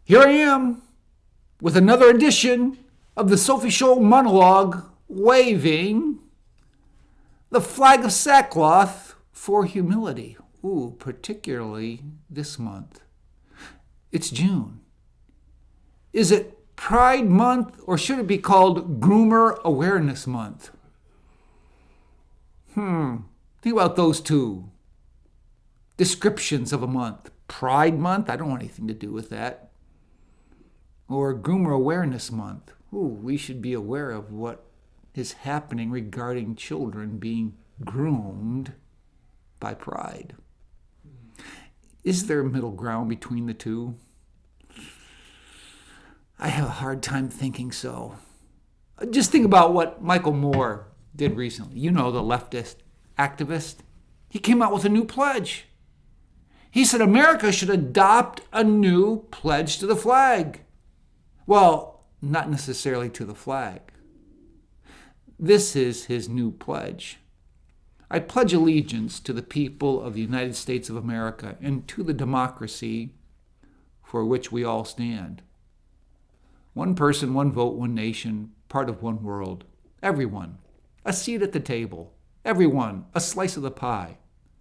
Here I am with another edition of the Sophie Scholl Monologue, waving the flag of sackcloth for humility. Ooh, particularly this month. It's June. Is it Pride Month or should it be called Groomer Awareness Month? Think about those two descriptions of a month. Pride Month, I don't want anything to do with that. Or Groomer Awareness Month. Ooh, we should be aware of what is happening regarding children being groomed by pride. Is there a middle ground between the two? I have a hard time thinking so. Just think about what Michael Moore did recently. You know, the leftist activist. He came out with a new pledge. He said America should adopt a new pledge to the flag. Well, not necessarily to the flag. This is his new pledge. I pledge allegiance to the people of the United States of America and to the democracy for which we all stand. One person, one vote, one nation, part of one world. Everyone, a seat at the table. Everyone, a slice of the pie.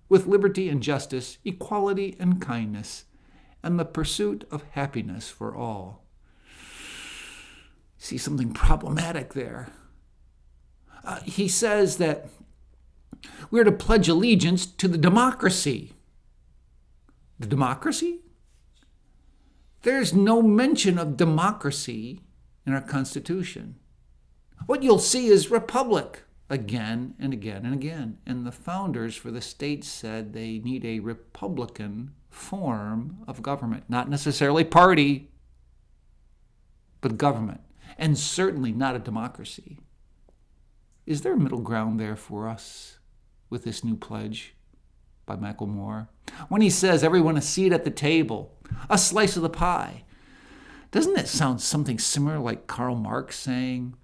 With liberty and justice, equality and kindness, and the pursuit of happiness for all. See something problematic there. He says that we're to pledge allegiance to the democracy. The democracy? There's no mention of democracy in our Constitution. What you'll see is republic again and again and again. And the founders for the state said they need a republican form of government. Not necessarily party, but government. And certainly not a democracy. Is there a middle ground there for us with this new pledge by Michael Moore? When he says everyone a seat at the table, a slice of the pie, doesn't that sound something similar like Karl Marx saying,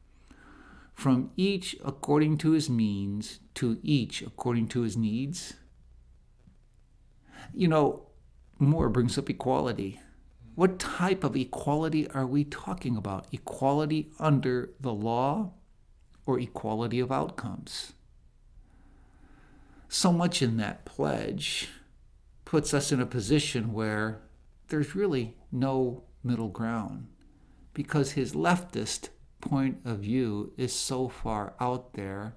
from each according to his means, to each according to his needs? You know, Moore brings up equality. What type of equality are we talking about? Equality under the law or equality of outcomes? So much in that pledge puts us in a position where there's really no middle ground because his leftist point of view is so far out there.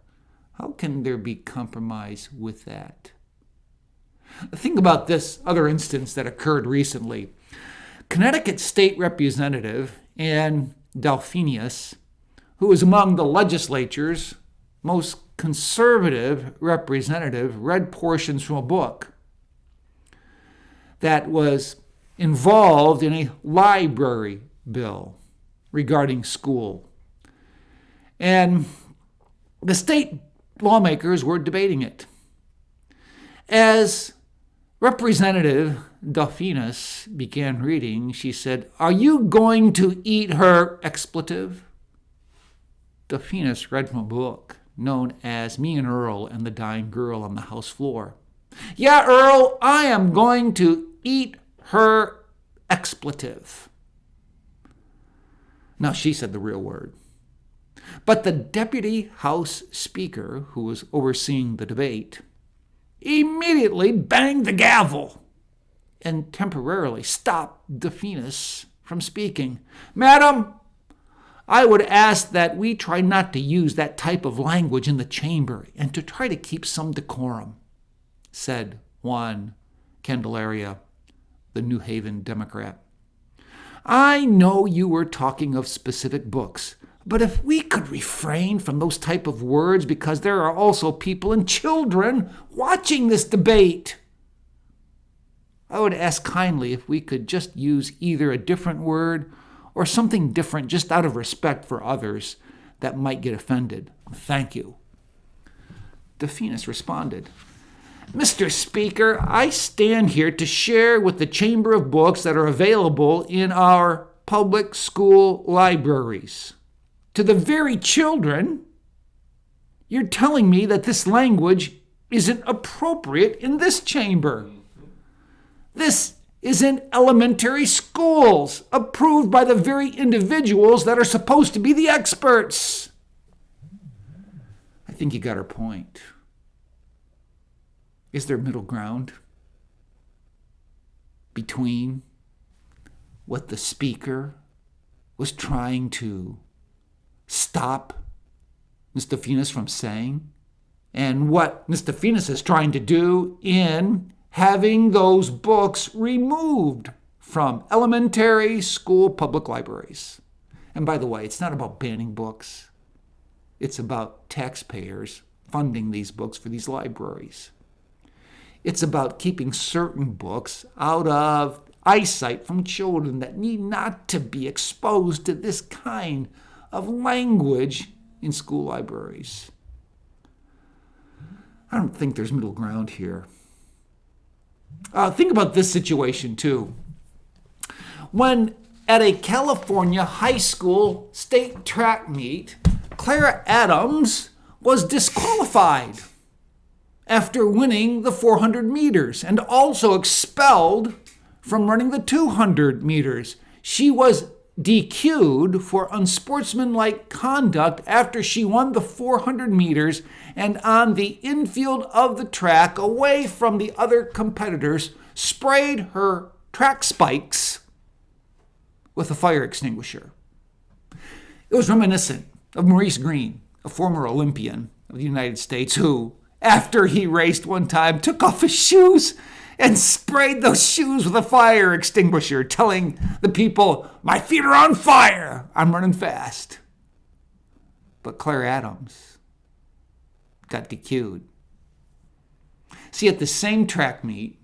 How can there be compromise with that? Think about this other instance that occurred recently. Connecticut State Representative Ann Delphinius, who was among the legislature's most conservative representative, read portions from a book that was involved in a library bill regarding school. And the state lawmakers were debating it. As Representative Delphinus began reading, she said, "Are you going to eat her expletive?" Delphinus read from a book known as Me and Earl and the Dying Girl on the House Floor. "Yeah, Earl, I am going to eat her expletive." Now, she said the real word. But the deputy House Speaker, who was overseeing the debate, immediately banged the gavel and temporarily stopped Delphinus from speaking. "Madam, I would ask that we try not to use that type of language in the chamber and to try to keep some decorum," said Juan Candelaria, the New Haven Democrat. "I know you were talking of specific books, but if we could refrain from those type of words because there are also people and children watching this debate. I would ask kindly if we could just use either a different word or something different just out of respect for others that might get offended. Thank you." Delphinus responded, "Mr. Speaker, I stand here to share with the Chamber of Books that are available in our public school libraries. To the very children, you're telling me that this language isn't appropriate in this chamber. This is in elementary schools, approved by the very individuals that are supposed to be the experts. I think you got her point. Is there middle ground between what the speaker was trying to stop Mr. Venus from saying and what Mr. Venus is trying to do in having those books removed from elementary school public libraries? And by the way, it's not about banning books. It's about taxpayers funding these books for these libraries. It's about keeping certain books out of eyesight from children that need not to be exposed to this kind of language in school libraries. I don't think there's middle ground here. Think about this situation, too. When at a California high school state track meet, Clara Adams was disqualified after winning the 400 meters and also expelled from running the 200 meters. She was DQ'd for unsportsmanlike conduct after she won the 400 meters and on the infield of the track, away from the other competitors, sprayed her track spikes with a fire extinguisher. It was reminiscent of Maurice Green, a former Olympian of the United States, who, after he raced one time, took off his shoes and sprayed those shoes with a fire extinguisher, telling the people, "My feet are on fire. I'm running fast." But Clara Adams got DQ'd. See, at the same track meet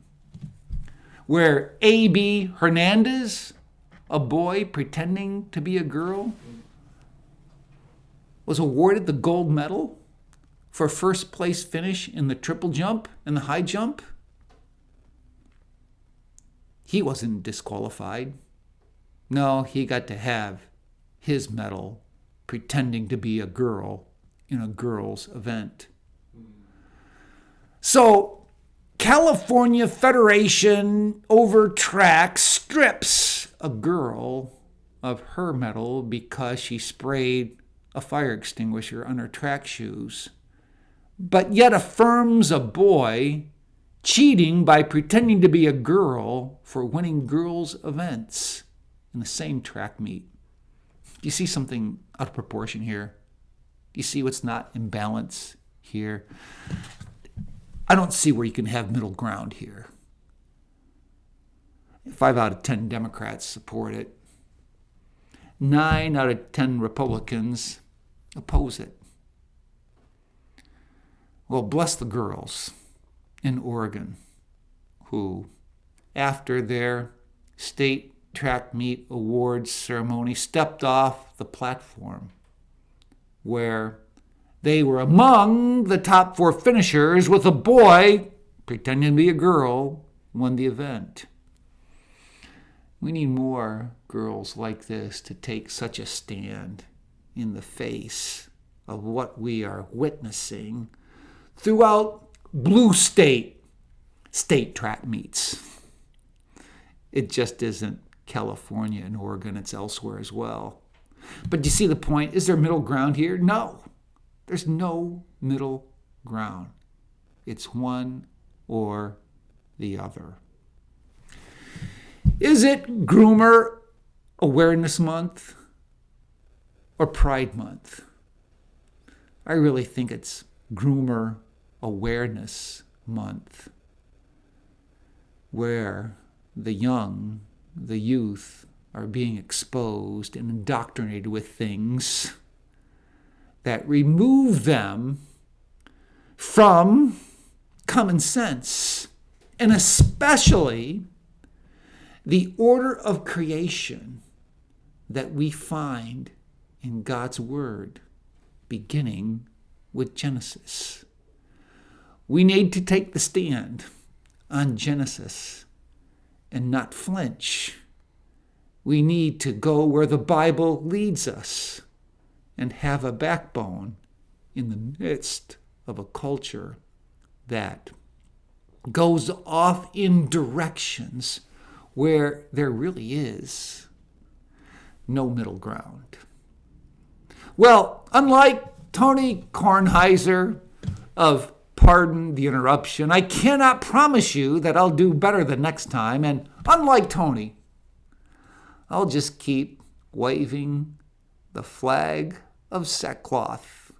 where A.B. Hernandez, a boy pretending to be a girl, was awarded the gold medal for first place finish in the triple jump and the high jump, he wasn't disqualified. No, he got to have his medal pretending to be a girl in a girls' event. So, California Federation over track strips a girl of her medal because she sprayed a fire extinguisher on her track shoes, but yet affirms a boy cheating by pretending to be a girl for winning girls' events in the same track meet. Do you see something out of proportion here? Do you see what's not in balance here? I don't see where you can have middle ground here. 5 out of 10 Democrats support it. 9 out of 10 Republicans oppose it. Well, bless the girls in Oregon who, after their state track meet awards ceremony, stepped off the platform where they were among the top 4 finishers with a boy pretending to be a girl won the event. We need more girls like this to take such a stand in the face of what we are witnessing throughout blue state track meets. It just isn't California and Oregon, it's elsewhere as well. But do you see the point? Is there middle ground here? No. There's no middle ground. It's one or the other. Is it Groomer Awareness Month or Pride Month? I really think it's Groomer Awareness Month, where the young, the youth, are being exposed and indoctrinated with things that remove them from common sense, and especially the order of creation that we find in God's Word, beginning with Genesis. We need to take the stand on Genesis and not flinch. We need to go where the Bible leads us and have a backbone in the midst of a culture that goes off in directions where there really is no middle ground. Well, unlike Tony Kornheiser of Pardon the Interruption, I cannot promise you that I'll do better the next time. And unlike Tony, I'll just keep waving the flag of sackcloth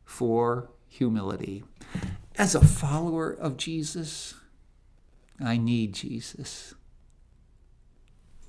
for humility. As a follower of Jesus, I need Jesus.